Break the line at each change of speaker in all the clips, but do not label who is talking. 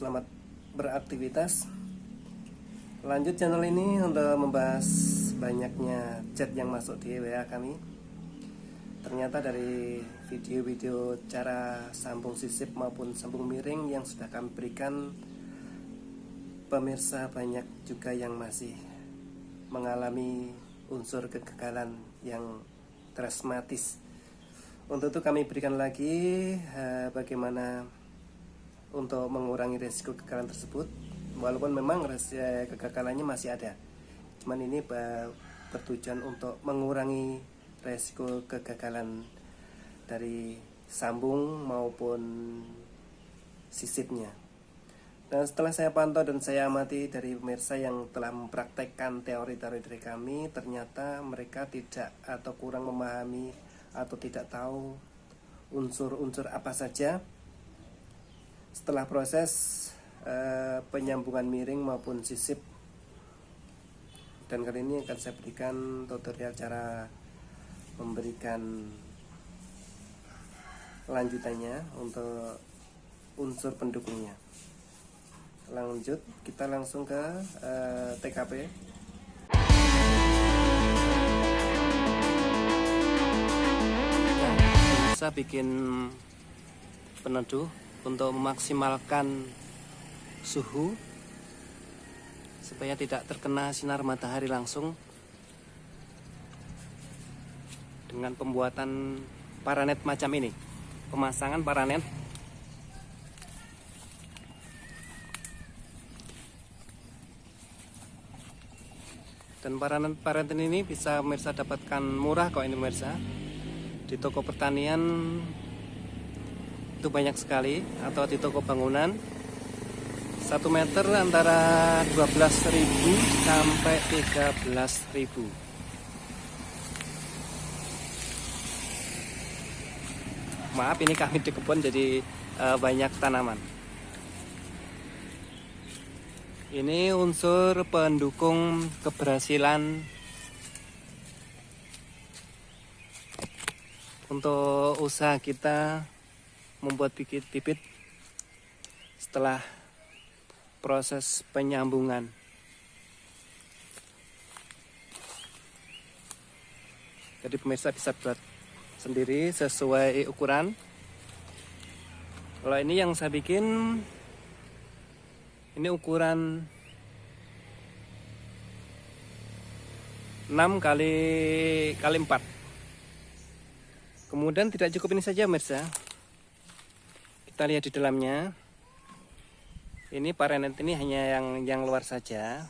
selamat beraktivitas. Lanjut channel ini untuk membahas banyaknya chat yang masuk di WA kami. Ternyata dari video-video cara sambung sisip maupun sambung miring yang sudah kami berikan, pemirsa banyak juga yang masih mengalami unsur kegagalan yang dramatis. Untuk itu kami berikan lagi bagaimana untuk mengurangi resiko kegagalan tersebut. Walaupun memang kegagalannya masih ada, cuman ini bertujuan untuk mengurangi resiko kegagalan dari sambung maupun sisipnya. Dan setelah saya pantau dan saya amati dari pemirsa yang telah mempraktekkan teori-teori dari kami, ternyata mereka tidak atau kurang memahami atau tidak tahu unsur-unsur apa saja setelah proses penyambungan miring maupun sisip. Dan kali ini akan saya berikan tutorial cara memberikan lanjutannya untuk unsur pendukungnya. Lanjut, kita langsung ke TKP. Bisa bikin peneduh untuk memaksimalkan suhu supaya tidak terkena sinar matahari langsung dengan pembuatan paranet macam ini, pemasangan paranet. Dan paranet ini bisa pemirsa dapatkan murah kok ini pemirsa, di toko pertanian itu banyak sekali, atau di toko bangunan. 1 meter antara 12.000 sampai 13.000. Maaf, ini kami di kebun jadi banyak tanaman. Ini unsur pendukung keberhasilan untuk usaha kita membuat bibit setelah proses penyambungan. Jadi pemirsa bisa buat sendiri sesuai ukuran. Kalau ini yang saya bikin, ini ukuran 6 kali 4. Kemudian tidak cukup ini saja pemirsa. Kita lihat di dalamnya. Ini paranet ini hanya yang luar saja,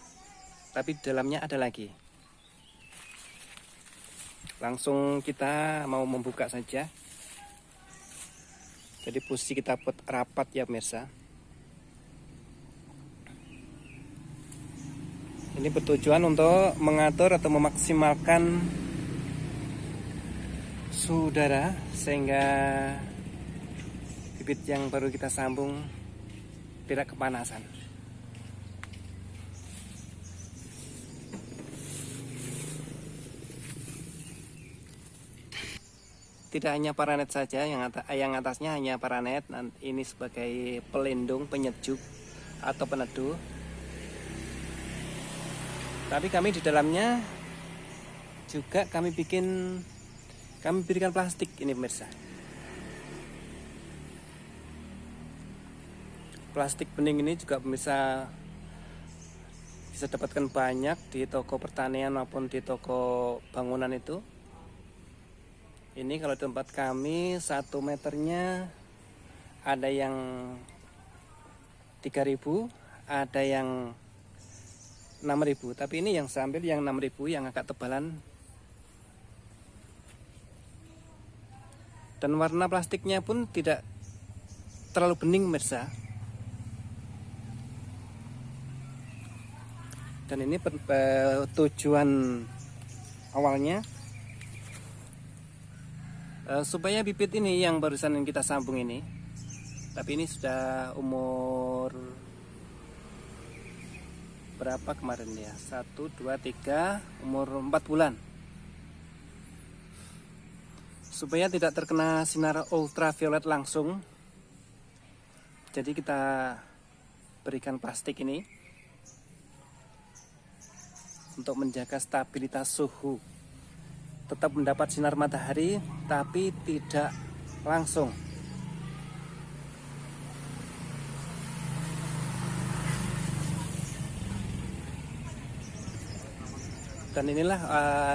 tapi di dalamnya ada lagi. Langsung kita mau membuka saja. Jadi posisi kita buat rapat ya pemirsa. Ini bertujuan untuk mengatur atau memaksimalkan suhu udara sehingga bibit yang baru kita sambung tidak kepanasan. Tidak hanya paranet saja, yang atasnya hanya paranet. Ini sebagai pelindung, penyejuk atau peneduh. Tapi kami di dalamnya juga kami berikan plastik ini pemirsa. Plastik bening ini juga bisa dapatkan banyak di toko pertanian maupun di toko bangunan itu. Ini kalau di tempat kami 1 meternya ada yang 3.000, ada yang 6.000. Tapi ini yang saya ambil yang 6.000 yang agak tebalan. Dan warna plastiknya pun tidak terlalu bening pemirsa. Dan ini tujuan awalnya supaya bibit ini yang barusan kita sambung ini, tapi ini sudah umur berapa kemarin ya, 1, 2, 3, umur 4 bulan, supaya tidak terkena sinar ultraviolet langsung. Jadi kita berikan plastik ini untuk menjaga stabilitas suhu, tetap mendapat sinar matahari tapi tidak langsung. Dan inilah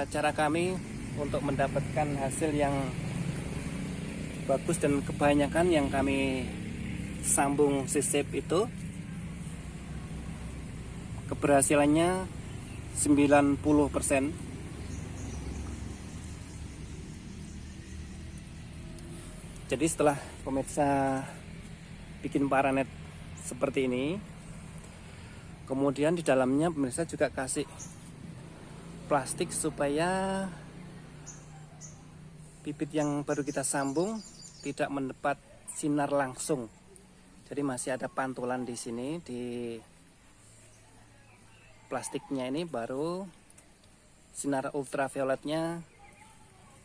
cara kami untuk mendapatkan hasil yang bagus, dan kebanyakan yang kami sambung sisip itu keberhasilannya 90%. Jadi setelah pemirsa bikin paranet seperti ini, kemudian di dalamnya pemirsa juga kasih plastik supaya bibit yang baru kita sambung tidak mendapat sinar langsung. Jadi masih ada pantulan di sini di plastiknya, ini baru sinar ultravioletnya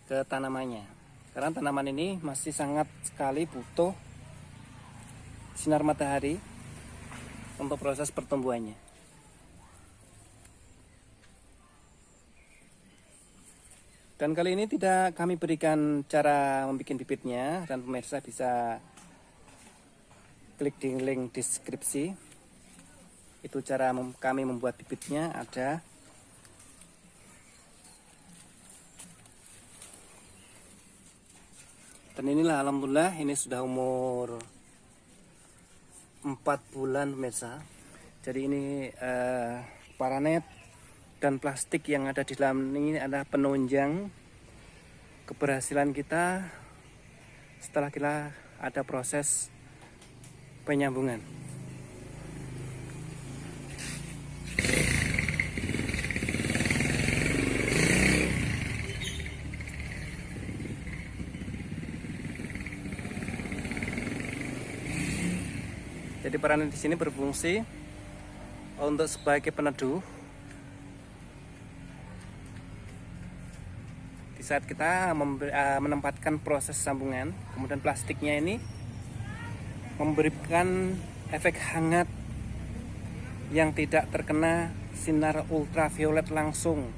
ke tanamannya. Karena tanaman ini masih sangat sekali butuh sinar matahari untuk proses pertumbuhannya. Dan kali ini tidak kami berikan cara membuat bibitnya, dan pemirsa bisa klik di link deskripsi. Itu cara kami membuat bibitnya ada. Dan inilah alhamdulillah ini sudah umur 4 bulan pemirsa. Jadi ini paranet dan plastik yang ada di dalam ini adalah penunjang keberhasilan kita setelah kita ada proses penyambungan. Jadi paranet di sini berfungsi untuk sebagai peneduh di saat kita menempatkan proses sambungan. Kemudian plastiknya ini memberikan efek hangat yang tidak terkena sinar ultraviolet langsung.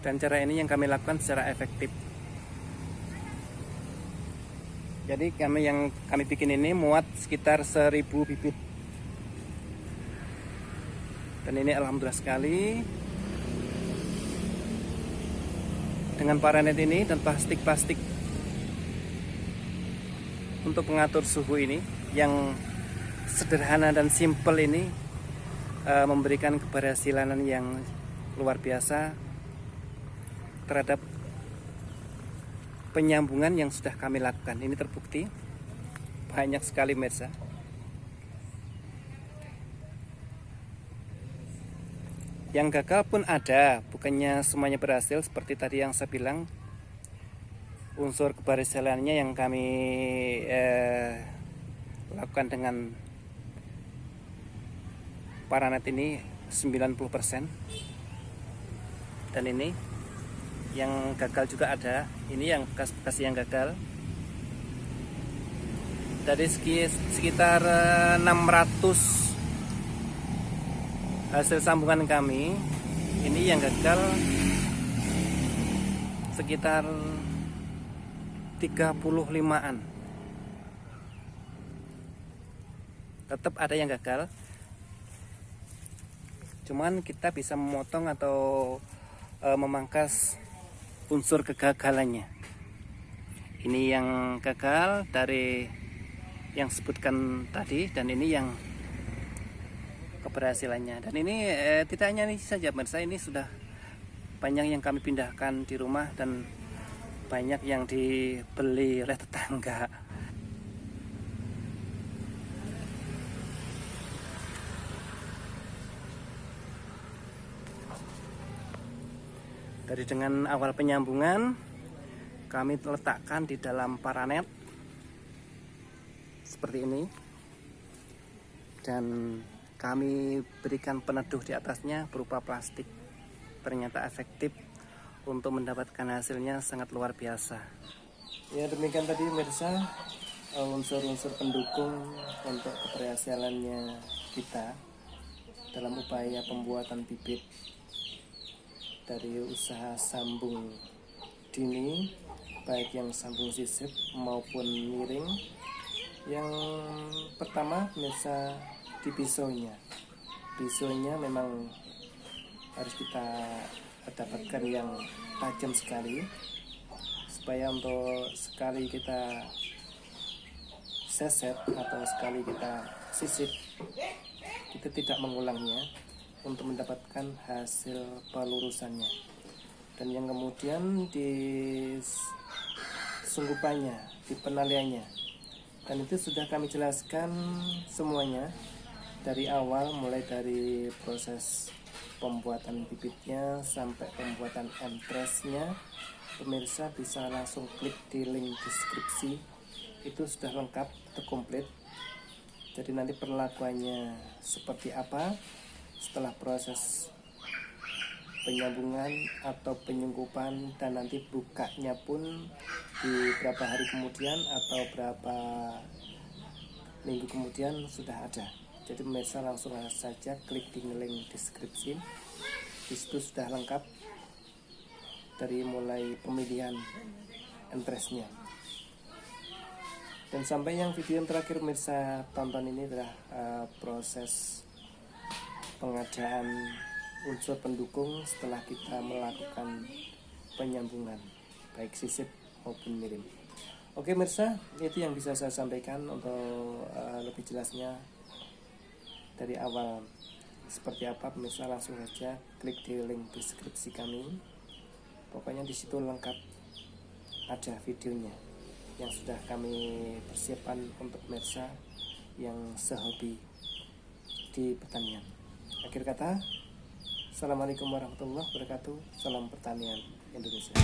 Dan cara ini yang kami lakukan secara efektif. Jadi kami bikin ini muat sekitar 1000 bibit. Dan ini alhamdulillah sekali dengan paranet ini dan plastik-plastik untuk mengatur suhu ini yang sederhana dan simple ini memberikan keberhasilan yang luar biasa terhadap penyambungan yang sudah kami lakukan. Ini terbukti banyak sekali pemirsa. Yang gagal pun ada, bukannya semuanya berhasil. Seperti tadi yang saya bilang, unsur keberhasilannya yang kami lakukan dengan paranet ini 90%. Dan ini yang gagal juga ada. Ini yang bekas-bekas yang gagal. Dari sekitar 600 hasil sambungan kami, ini yang gagal sekitar 35-an. Tetap ada yang gagal, cuman kita bisa memotong atau memangkas unsur kegagalannya. Ini yang gagal dari yang sebutkan tadi, dan ini yang keberhasilannya. Dan ini tidak hanya ini saja pemirsa, ini sudah banyak yang kami pindahkan di rumah dan banyak yang dibeli oleh tetangga. Dari dengan awal penyambungan kami letakkan di dalam paranet seperti ini, dan kami berikan peneduh di atasnya berupa plastik. Ternyata efektif untuk mendapatkan hasilnya sangat luar biasa. Ya demikian tadi pemirsa, unsur-unsur pendukung untuk keberhasilannya kita dalam upaya pembuatan bibit dari usaha sambung dini, baik yang sambung sisip maupun miring. Yang pertama pemirsa, di pisaunya. Pisaunya memang harus kita dapatkan yang tajam sekali, supaya untuk sekali kita seset atau sekali kita sisip, kita tidak mengulangnya untuk mendapatkan hasil pelurusannya. Dan yang kemudian di sunggupannya, di penaliannya, dan itu sudah kami jelaskan semuanya dari awal, mulai dari proses pembuatan bibitnya sampai pembuatan entrestnya. Pemirsa bisa langsung klik di link deskripsi, itu sudah lengkap, terkomplit. Jadi nanti perlakuannya seperti apa setelah proses penyambungan atau penyungkupan, dan nanti bukanya pun di berapa hari kemudian atau berapa minggu kemudian sudah ada. Jadi pemirsa langsung saja klik di link deskripsi, di situ sudah lengkap dari mulai pemilihan entrestnya. Dan sampai yang video yang terakhir pemirsa tonton ini adalah proses pengadaan unsur pendukung setelah kita melakukan penyambungan baik sisip maupun miring. Oke pemirsa, itu yang bisa saya sampaikan. Untuk lebih jelasnya dari awal seperti apa, pemirsa langsung saja klik di link deskripsi kami. Pokoknya di situ lengkap, ada videonya yang sudah kami persiapkan untuk pemirsa yang sehobi di pertanian. Akhir kata, Assalamualaikum warahmatullahi wabarakatuh. Salam pertanian Indonesia.